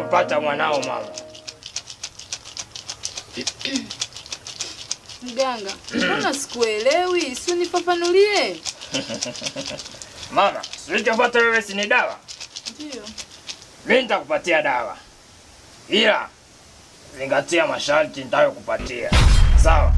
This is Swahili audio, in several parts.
kumpata mwanao mama. Mganga, mbona sikuelewi? Si unifafanulie. Mama, ulichopata wewe si ni dawa? Ndio. Mimi nitakupatia dawa. Ila zingatia masharti nitayokupatia. Sawa?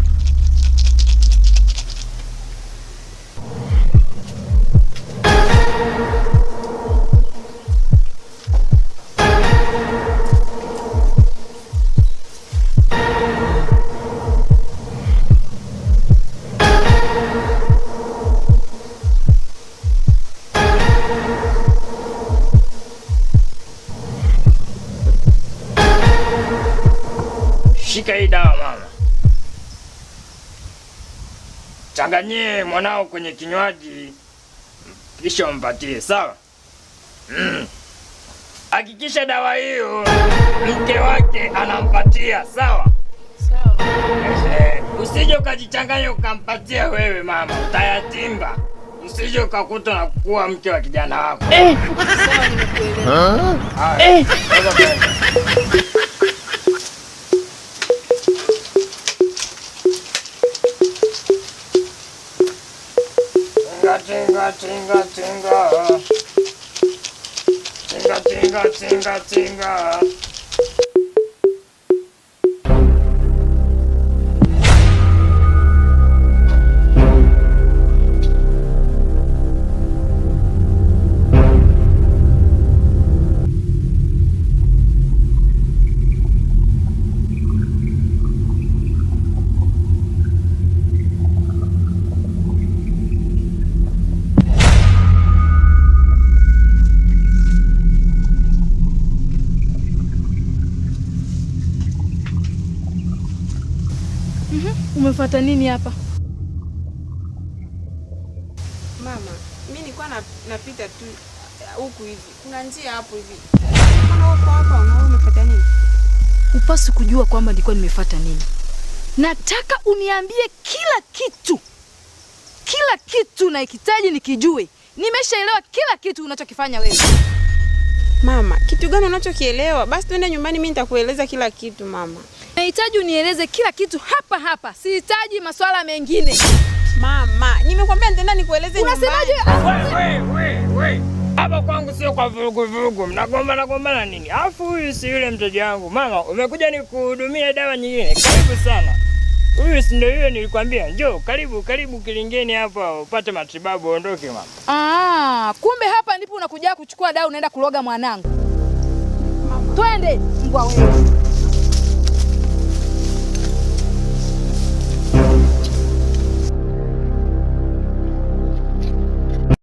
Shika hii dawa mama. Changanyie mwanao kwenye kinywaji kisha umpatie, sawa? Hakikisha dawa hiyo mke wake anampatia, sawa? Sawa. Usije ukajichanganya ukampatia wewe mama, utayatimba. Usije ukakuta na kuwa mke wa kijana wako. Sawa, nimekuelewa. Tinga, tinga, tinga. Tinga, tinga, tinga, tinga. Umefuata nini hapa? Mama, mimi nilikuwa napita tu huku hivi. Kuna njia hapo hivi. Mbona uko hapa umefuata nini? Upasi kujua kwamba nilikuwa nimefuata nini. Nataka uniambie kila kitu. Kila kitu nahitaji nikijue. Nimeshaelewa kila kitu unachokifanya wewe. Mama, kitu gani unachokielewa? Basi twende nyumbani, mimi nitakueleza kila kitu mama. Nahitaji unieleze kila kitu hapa hapa. Sihitaji masuala mengine. Mama, nimekwambia nitaenda nikueleze nyumbani. Unasemaje? We. Hapa kwangu sio kwa vurugu. Mnagombana nini? Alafu huyu si yule mteja wangu. Mama, umekuja nikuhudumia dawa nyingine. Karibu sana. Huyu si ndio yule nilikwambia. Njoo, karibu Kilingeni hapa upate matibabu ondoke mama. Kumbe hapa ndipo unakuja kuchukua dawa unaenda kuloga mwanangu. Twende, mbwa wewe.